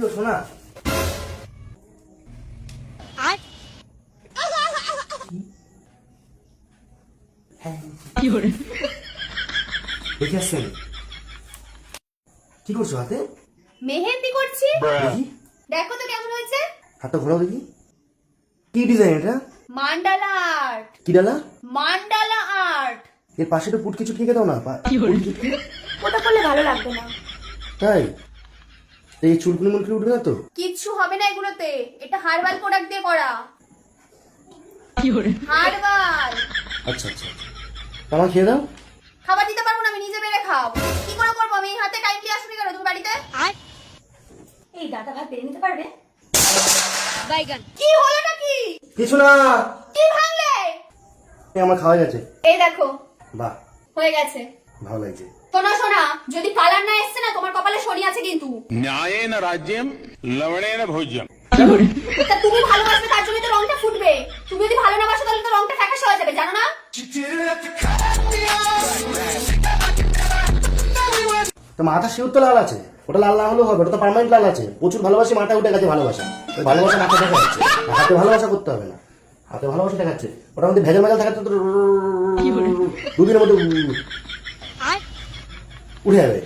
গো শোনা? দেখে আসছেন? কি করছো হাতে? মেহেন্দি করছি। দেখি দেখো তো কেমন হয়েছে। হাতটা ঘোরাও দেখি। কি ডিজাইন এটা? মান্ডালা আর্ট। কি ডালা? মান্ডালা আর্ট। এর পাশে তো পুটকি চুটকি দাও না। ওটা করলে ভালো লাগবে না। তাই? এই চুলকুনি মুলকুনি উঠবে না তো? কিচ্ছু হবে না এগুলোতে। এটা হার্বাল প্রোডাক্ট দিয়ে করা। হার্বাল। আচ্ছা আচ্ছা আমার খেয়ে দাও। খাবার দিতে পারবো না, আমি নিজে বেড়ে খাও। কি করে করবো আমি? হাতে কাইন্ডলি আসুনি কেন তুমি বাড়িতে? এই দাদা ভাত বেড়ে নিতে পারবে? বাইগান। কি হলোটা কি? কিছু না। কি ভাঙলে? আমার খাওয়া গেছে। এই দেখো। বাহ হয়ে গেছে। ভালো লাগছে। শোনা শোনা, যদি কালার না এসছে না তোমার কপালে শনি আছে কিন্তু। न्यायेन राज्यम लवणेन भोज्यम। তা তুমি ভালোবাসবে তার জন্য তো রংটা ফুটবে। তুমি যদি ভালো না বাসো তাহলে তো রংটা ফ্যাকাশে হয়ে যাবে, জানো না? তো মাথা শিউর তো লাল আছে, ওটা লাল না হলেও হবে, ওটা তো পার্মানেন্ট লাল আছে। প্রচুর ভালোবাসি, মাথা উঠে গেছে ভালোবাসা। ওই ভালোবাসা মাথা দেখা যাচ্ছে, হাতে ভালোবাসা করতে হবে না, হাতে ভালোবাসা দেখাচ্ছে। ওটার মধ্যে ভেজাল মেজাল থাকাচ্ছে তো দুদিনের মধ্যে উঠে যাবে।